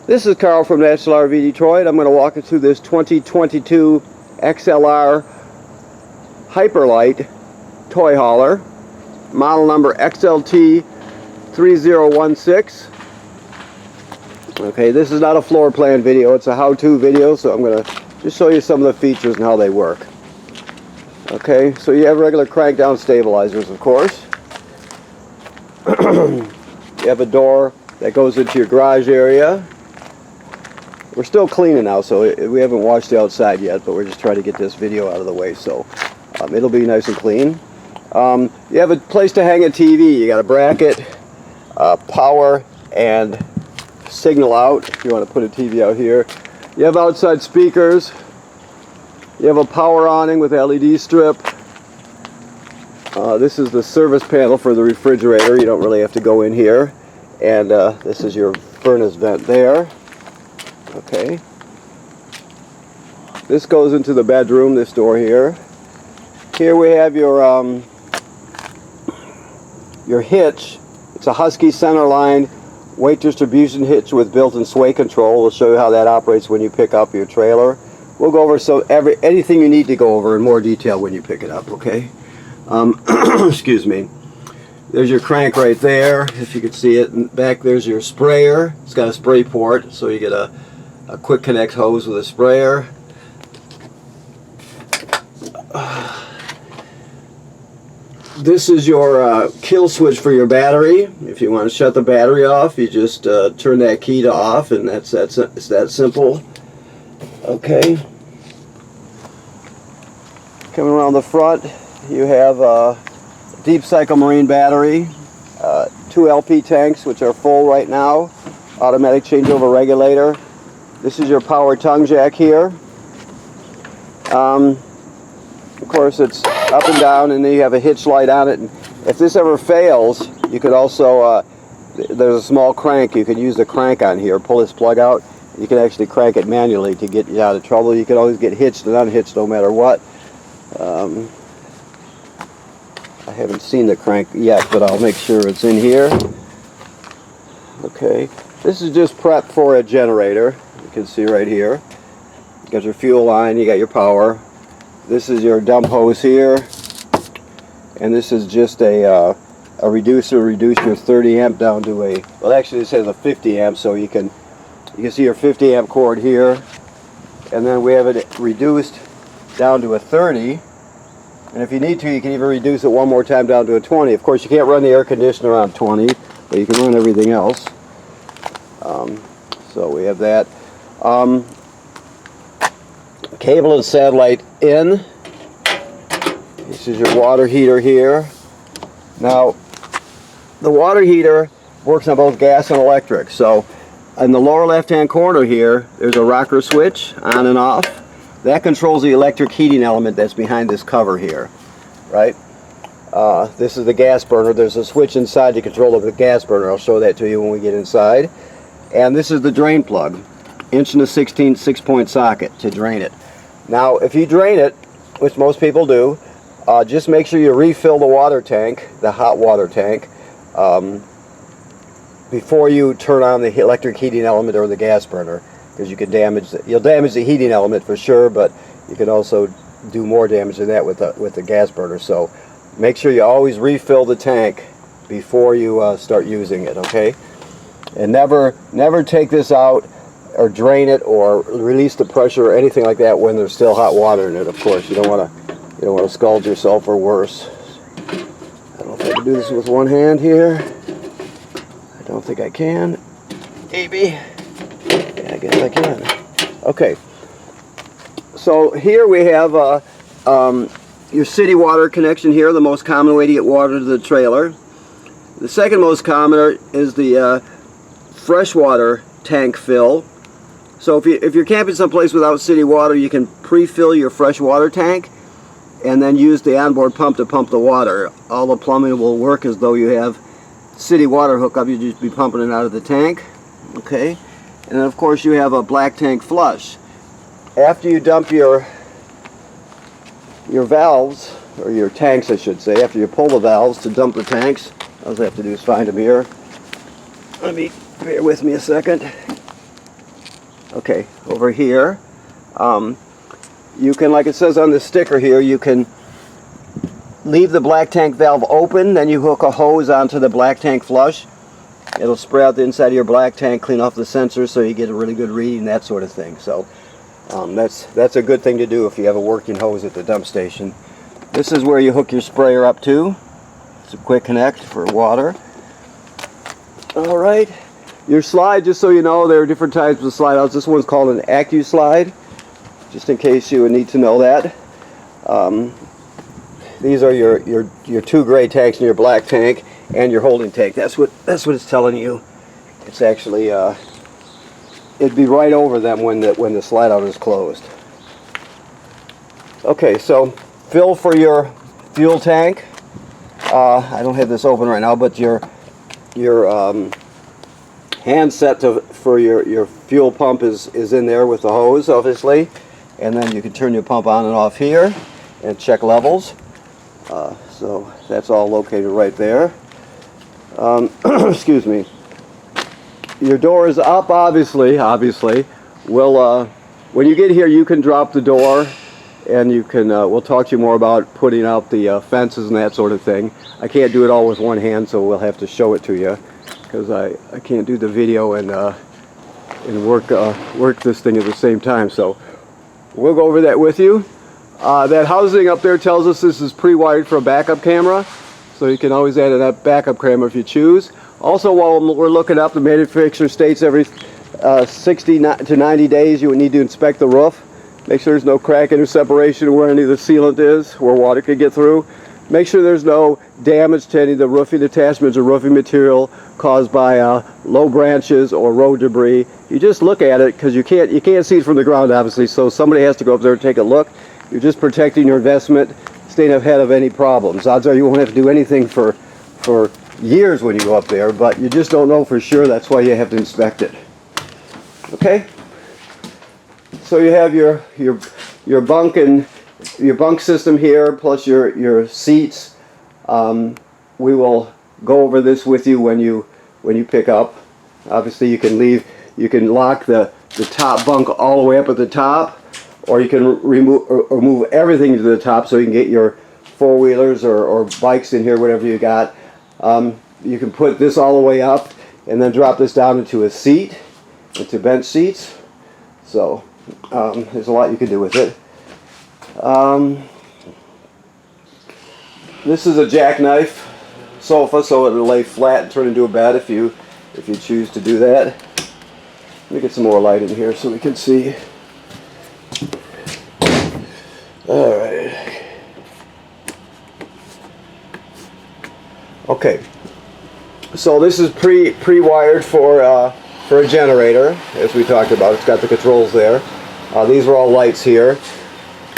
This is Carl from XLR Detroit. I'm going to walk you through this 2022 XLR Hyper Lite toy hauler, model number XLT 3016. Okay, this is not a floor plan video, it's a how-to video, so I'm going to just show you some of the features and how they work. Okay, so you have regular crank down stabilizers, of course. You have a door that goes into your garage area. We're still cleaning now, so we haven't washed the outside yet, but we're just trying to get this video out of the way, so it'll be nice and clean. You have a place to hang a TV. You got a bracket, power, and signal out if you want to put a TV out here. You have outside speakers. You have a power awning with LED strip. This is the service panel for the refrigerator. You don't really have to go in here. And this is your furnace vent there. Okay. This goes into the bedroom, this door here. Here we have your hitch. It's a Husky centerline weight distribution hitch with built-in sway control. We'll show you how that operates when you pick up your trailer. We'll go over anything you need to go over in more detail when you pick it up, okay? Excuse me. There's your crank right there, if you can see it. And back there's your sprayer. It's got a spray port, so you get a quick connect hose with a sprayer. This is your kill switch for your battery. If you want to shut the battery off, you just turn that key to off, and it's that simple. Okay. Coming around the front, you have a deep cycle marine battery, 2 LP tanks which are full right now, automatic changeover regulator. This is your power tongue jack here. Of course, it's up and down, and then you have a hitch light on it. And if this ever fails, you could also, there's a small crank. You can use the crank on here, pull this plug out. You can actually crank it manually to get you out of trouble. You can always get hitched and unhitched no matter what. I haven't seen the crank yet, but I'll make sure it's in here. Okay, this is just prep for a generator. You can see right here. You got your fuel line, you got your power. This is your dump hose here, and this is just a reducer. Reduce your 30 amp down to a, well, actually this has a 50 amp, so you can see your 50 amp cord here, and then we have it reduced down to a 30, and if you need to, you can even reduce it one more time down to a 20. Of course, you can't run the air conditioner on 20, but you can run everything else. So we have that. Cable and satellite in. This is your water heater here. Now, the water heater works on both gas and electric. So, in the lower left-hand corner here, there's a rocker switch on and off. That controls the electric heating element that's behind this cover here, right? This is the gas burner. There's a switch inside to control the gas burner. I'll show that to you when we get inside. And this is the drain plug, 1/16" 6-point socket to drain it. Now, if you drain it, which most people do, just make sure you refill the water tank, the hot water tank, before you turn on the electric heating element or the gas burner, because you can you'll damage the heating element for sure, but you can also do more damage than that with the gas burner. So make sure you always refill the tank before you start using it, okay? And never take this out or drain it or release the pressure or anything like that when there's still hot water in it. Of course, you don't want to scald yourself or worse. I don't know if I can do this with one hand here. I don't think I can. Maybe. Yeah, I guess I can. Okay. So here we have your city water connection here, the most common way to get water to the trailer. The second most common is the freshwater tank fill. So if you're camping someplace without city water, you can pre-fill your fresh water tank and then use the onboard pump to pump the water. All the plumbing will work as though you have city water hookup. You just be pumping it out of the tank. Okay, and then of course you have a black tank flush. After you dump your valves, or your tanks I should say, after you pull the valves to dump the tanks, all I have to do is find them here. Bear with me a second. Okay, over here, you can, like it says on the sticker here, you can leave the black tank valve open, then you hook a hose onto the black tank flush. It'll spray out the inside of your black tank, clean off the sensors so you get a really good reading, that sort of thing. So that's a good thing to do if you have a working hose at the dump station. This is where you hook your sprayer up to. It's a quick connect for water. Alright, your slide, just so you know, there are different types of slide outs. This one's called an AccuSlide, just in case you would need to know that. These are your two gray tanks in your black tank and your holding tank. That's what it's telling you. It's actually it'd be right over them when the slide out is closed. Okay, so fill for your fuel tank. I don't have this open right now, but your hand set for your fuel pump is in there with the hose, obviously, and then you can turn your pump on and off here and check levels. So that's all located right there. Excuse me. Your door is up, obviously. We'll when you get here, you can drop the door, and you can. We'll talk to you more about putting out the fences and that sort of thing. I can't do it all with one hand, so we'll have to show it to you, because I can't do the video and work this thing at the same time. So we'll go over that with you. That housing up there tells us this is pre-wired for a backup camera, so you can always add a backup camera if you choose. Also, while we're looking up, the manufacturer states every 60 to 90 days you would need to inspect the roof. Make sure there's no cracking or separation where any of the sealant is, where water could get through. Make sure there's no damage to any of the roofing attachments or roofing material caused by low branches or road debris. You just look at it, because you can't see it from the ground, obviously, so somebody has to go up there and take a look. You're just protecting your investment, staying ahead of any problems. Odds are you won't have to do anything for years when you go up there, but you just don't know for sure. That's why you have to inspect it. Okay? So you have your bunk and your bunk system here, plus your seats. We will go over this with you when you pick up. Obviously, you can lock the top bunk all the way up at the top, or you can remove or move everything to the top so you can get your four-wheelers or bikes in here, whatever you got. You can put this all the way up and then drop this down into a seat, into bench seats. So there's a lot you can do with it. This is a jackknife sofa, so it'll lay flat and turn into a bed if you choose to do that. Let me get some more light in here so we can see. All right. Okay. So this is pre-wired for a generator, as we talked about. It's got the controls there. These are all lights here.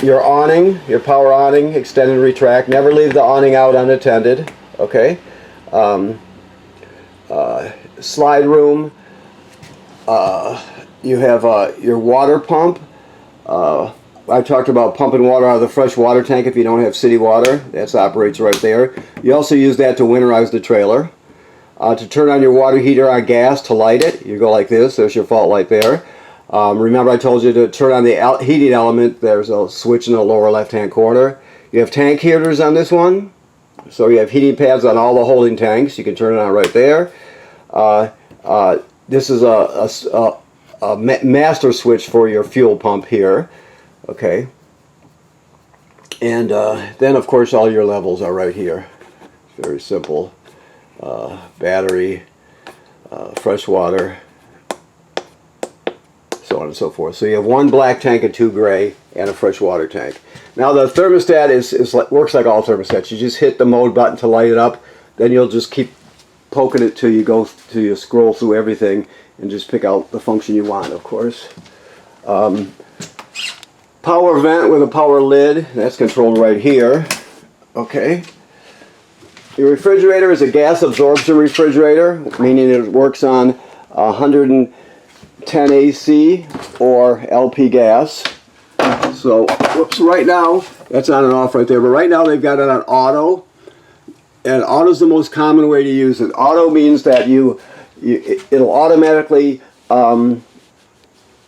Your awning, your power awning, extend and retract. Never leave the awning out unattended. Okay. Slide room. You have your water pump. I talked about pumping water out of the fresh water tank if you don't have city water. That operates right there. You also use that to winterize the trailer. To turn on your water heater on gas to light it, you go like this. There's your fault light there. Remember I told you to turn on the heating element. There's a switch in the lower left-hand corner. You have tank heaters on this one. So you have heating pads on all the holding tanks. You can turn it on right there. This is a master switch for your fuel pump here. Okay. And then, of course, all your levels are right here. Very simple. Battery, fresh water, so on and so forth. So you have one black tank and two gray and a fresh water tank. Now the thermostat works like all thermostats. You just hit the mode button to light it up. Then you'll just keep poking it till you scroll through everything and just pick out the function you want, of course. Power vent with a power lid. That's controlled right here. Okay. Your refrigerator is a gas absorption refrigerator, meaning it works on 110 AC or LP gas. So, whoops, right now, that's on and off right there, but right now they've got it on auto, and auto is the most common way to use it. Auto means that it'll automatically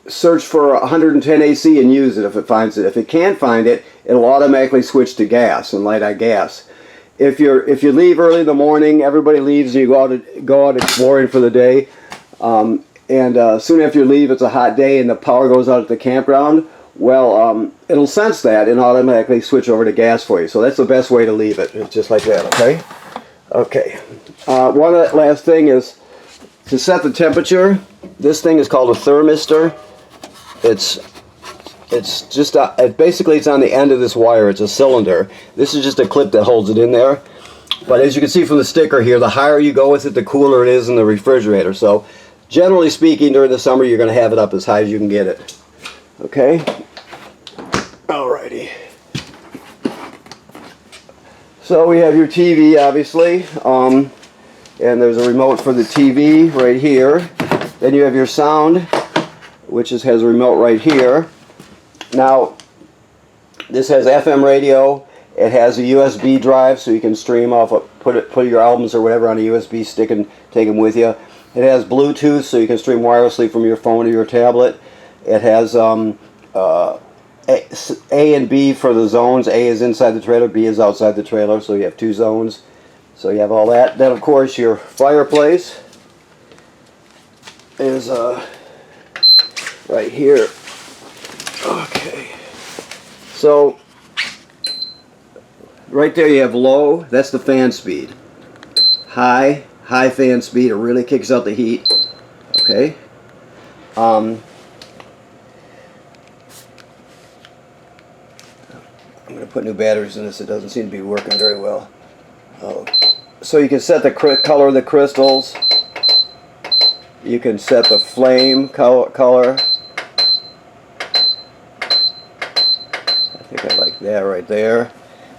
search for 110 AC and use it if it finds it. If it can't find it, it'll automatically switch to gas and light on gas. If you leave early in the morning, everybody leaves and you go out exploring for the day, and soon after you leave, it's a hot day and the power goes out at the campground. Well, it'll sense that and automatically switch over to gas for you. So that's the best way to leave it. It's just like that. Okay. Okay. One last thing is to set the temperature. This thing is called a thermistor. It's just basically it's on the end of this wire. It's a cylinder. This is just a clip that holds it in there. But as you can see from the sticker here, the higher you go with it, the cooler it is in the refrigerator. So generally speaking, during the summer, you're going to have it up as high as you can get it. Okay. Alrighty. So we have your TV, obviously, and there's a remote for the TV right here. Then you have your sound, which has a remote right here. Now, this has FM radio. It has a USB drive, so you can stream off, put your albums or whatever on a USB stick and take them with you. It has Bluetooth, so you can stream wirelessly from your phone to your tablet. It has A and B for the zones. A is inside the trailer, B is outside the trailer, so you have 2 zones. So you have all that. Then, of course, your fireplace is right here. Okay. So, right there you have low, that's the fan speed. High fan speed, it really kicks out the heat. Okay. I'm going to put new batteries in this. It doesn't seem to be working very well. Oh. So you can set the color of the crystals. You can set the flame color. I think I like that right there.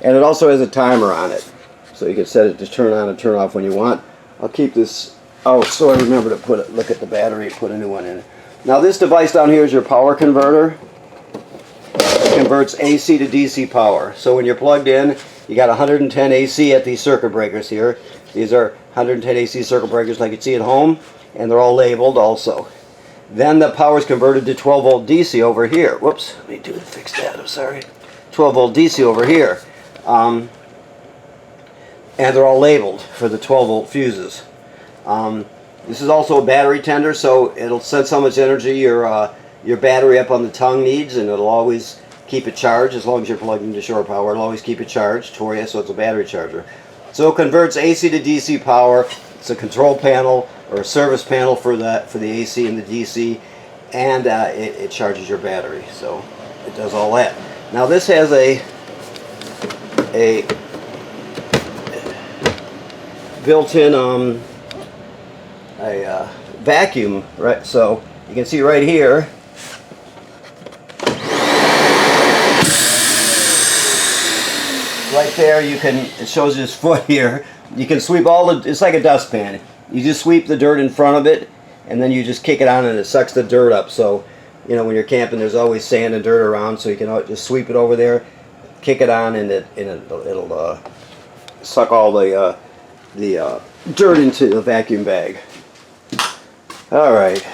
And it also has a timer on it. So you can set it to turn on and turn off when you want. I'll keep this out so I remember to look at the battery, put a new one in. Now this device down here is your power converter. It converts AC to DC power. So when you're plugged in, you got 110 AC at these circuit breakers here. These are 110 AC circuit breakers like you see at home, and they're all labeled also. Then the power is converted to 12 volt DC over here. Whoops, let me fix that, I'm sorry. 12 volt DC over here. And they're all labeled for the 12 volt fuses. This is also a battery tender, so it'll sense how much energy your battery up on the tongue needs, and it'll always keep it charged. As long as you're plugged into shore power, it'll always keep it charged for you, so it's a battery charger. So it converts AC to DC power. It's a control panel or a service panel for the AC and the DC, and it charges your battery. So it does all that. Now this has a built-in vacuum, right? So you can see right here. Right there, it shows his foot here. You can sweep it's like a dustpan. You just sweep the dirt in front of it, and then you just kick it on and it sucks the dirt up. So, you know, when you're camping, there's always sand and dirt around, so you can just sweep it over there, kick it on, and it'll suck all the dirt into the vacuum bag. Alright,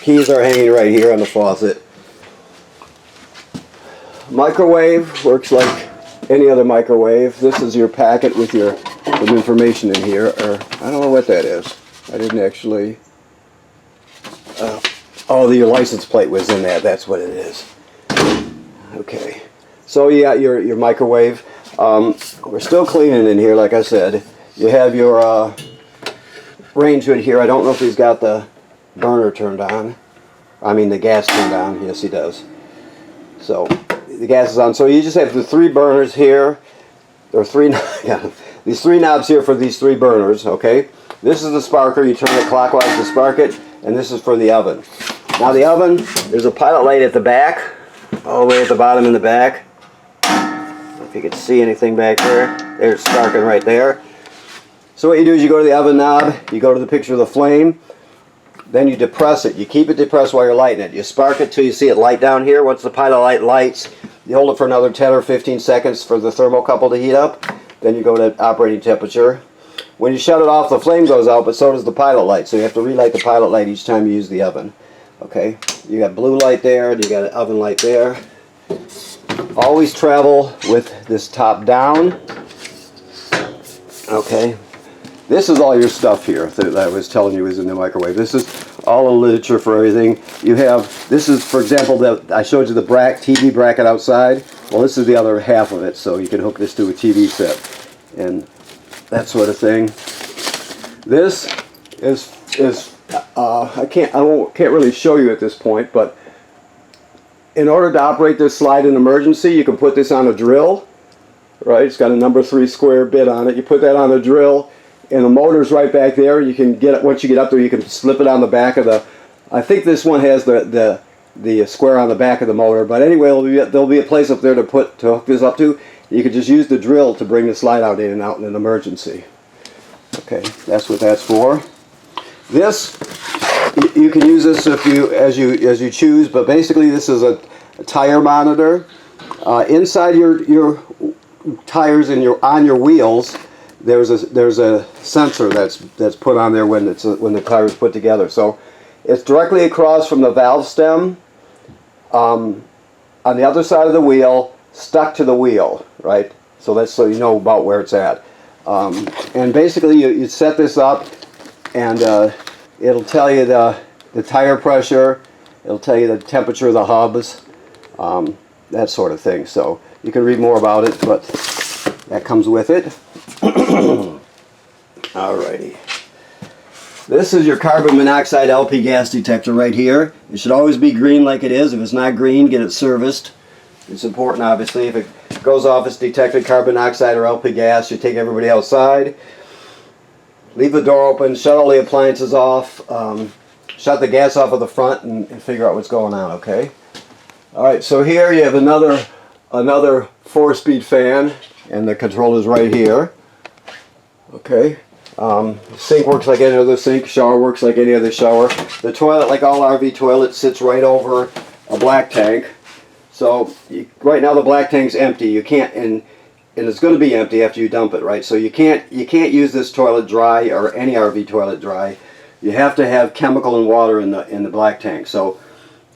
keys are hanging right here on the faucet. Microwave works like any other microwave. This is your packet with some information in here, or I don't know what that is. I didn't actually. Oh, your license plate was in that. That's what it is. Okay, so you got your microwave. We're still cleaning in here, like I said. You have your range hood here. I don't know if he's got the burner turned on. I mean the gas turned on. Yes, he does. So the gas is on. So you just have the 3 burners here. There are these 3 knobs here for these 3 burners. Okay. This is the sparker. You turn it clockwise to spark it, and this is for the oven. Now the oven, there's a pilot light at the back, all the way at the bottom in the back. If you can see anything back there, there's sparking right there. So what you do is you go to the oven knob, you go to the picture of the flame, then you depress it. You keep it depressed while you're lighting it. You spark it till you see it light down here. Once the pilot light lights, you hold it for another 10 or 15 seconds for the thermocouple to heat up. Then you go to operating temperature. When you shut it off, the flame goes out, but so does the pilot light. So you have to relight the pilot light each time you use the oven. Okay, you got blue light there, and you got an oven light there. Always travel with this top down. Okay, this is all your stuff here that I was telling you is in the microwave. This is all the literature for everything. You have, this is, for example, that I showed you the TV bracket outside. Well, this is the other half of it, so you can hook this to a TV set and that sort of thing. This is I can't really show you at this point, but in order to operate this slide in emergency, you can put this on a drill, right? It's got a number 3 square bit on it. You put that on a drill, and the motor's right back there. You can get it, once you get up there, you can slip it on the back of the, I think this one has the square on the back of the motor, but anyway, there'll be a place up there to hook this up to. You can just use the drill to bring the slide out in and out in an emergency. Okay, that's what that's for. This, you can use this as you choose, but basically this is a tire monitor. Inside your tires and on your wheels, there's a sensor that's put on there when the tire is put together. So it's directly across from the valve stem, on the other side of the wheel, stuck to the wheel, right? So that's so you know about where it's at. And basically you set this up, and it'll tell you the tire pressure, it'll tell you the temperature of the hubs, that sort of thing. So you can read more about it, but that comes with it. Alrighty. This is your carbon monoxide LP gas detector right here. It should always be green like it is. If it's not green, get it serviced. It's important, obviously. If it goes off, it's detected carbon monoxide or LP gas. You take everybody outside. Leave the door open. Shut all the appliances off. Shut the gas off of the front and figure out what's going on, okay? Alright, so here you have another 4-speed fan, and the control is right here. Okay. Sink works like any other sink. Shower works like any other shower. The toilet, like all RV toilets, sits right over a black tank. So right now the black tank's empty. You can't, and it's going to be empty after you dump it, right? So you can't use this toilet dry, or any RV toilet dry. You have to have chemical and water in the black tank. So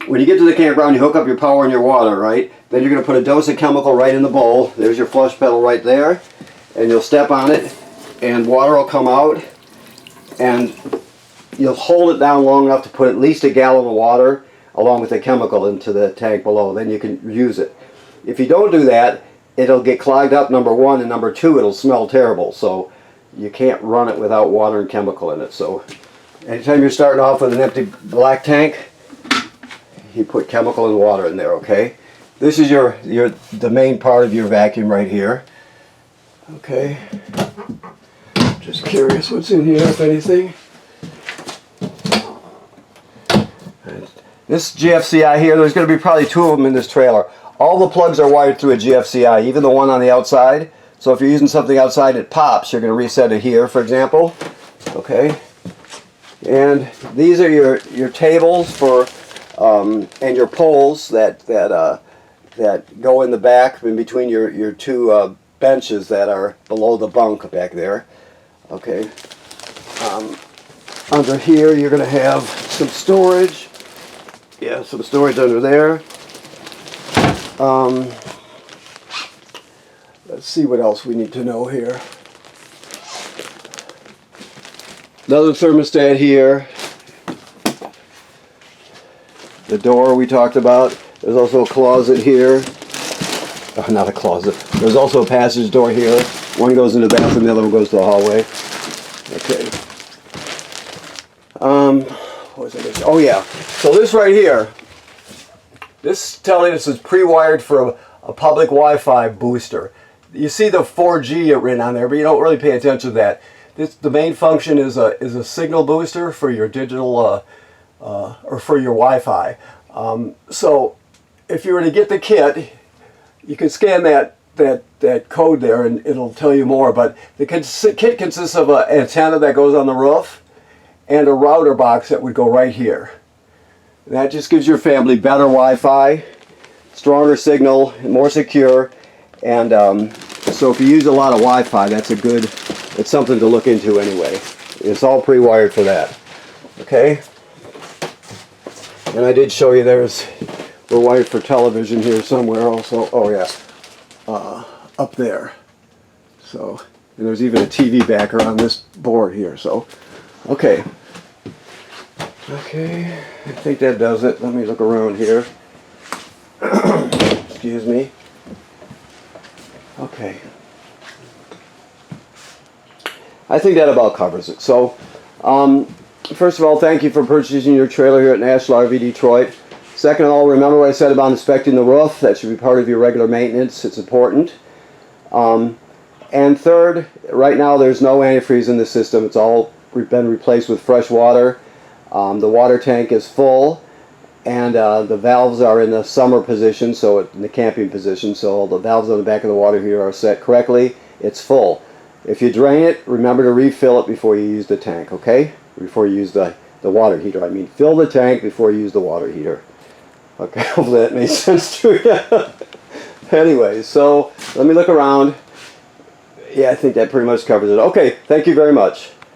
when you get to the campground, you hook up your power and your water, right? Then you're going to put a dose of chemical right in the bowl. There's your flush pedal right there, and you'll step on it, and water will come out, and you'll hold it down long enough to put at least a gallon of water along with the chemical into the tank below. Then you can use it. If you don't do that, it'll get clogged up, number one, and number two, it'll smell terrible. So you can't run it without water and chemical in it. So anytime you're starting off with an empty black tank, you put chemical and water in there, okay? This is the main part of your vacuum right here. Okay. Just curious what's in here, if anything. This GFCI here, there's going to be probably 2 of them in this trailer. All the plugs are wired through a GFCI, even the one on the outside. So if you're using something outside it pops, you're going to reset it here, for example. Okay. And these are your tables for and your poles that go in the back in between your 2 benches that are below the bunk back there. Okay. Under here you're going to have some storage. Yeah, some storage under there. Let's see what else we need to know here. Another thermostat here. The door we talked about. There's also a closet here. Oh, not a closet. There's also a passage door here. One goes into the bathroom, the other one goes to the hallway. Okay. What was I going to say? Oh yeah. So this right here, this telling us is pre-wired for a public Wi-Fi booster. You see the 4G written on there, but you don't really pay attention to that. The main function is a signal booster for your digital or for your Wi-Fi. So if you were to get the kit, you can scan that code there and it'll tell you more. But the kit consists of an antenna that goes on the roof and a router box that would go right here. And that just gives your family better Wi-Fi, stronger signal, more secure. And so if you use a lot of Wi-Fi, it's something to look into anyway. It's all pre-wired for that. Okay. And I did show you we're wired for television here somewhere also. Oh yeah, up there. So, and there's even a TV backer on this board here. So, okay. Okay, I think that does it. Let me look around here. Excuse me. Okay. I think that about covers it. So, first of all, thank you for purchasing your trailer here at National RV Detroit. Second of all, remember what I said about inspecting the roof. That should be part of your regular maintenance. It's important. And third, right now there's no antifreeze in the system. It's all been replaced with fresh water. The water tank is full, and the valves are in the summer position, so in the camping position, so the valves on the back of the water heater are set correctly. It's full. If you drain it, remember to refill it before you use the tank, okay? Before you use the water heater. I mean, fill the tank before you use the water heater. Okay, hopefully that made sense to you. Anyway, so let me look around. Yeah, I think that pretty much covers it. Okay, thank you very much.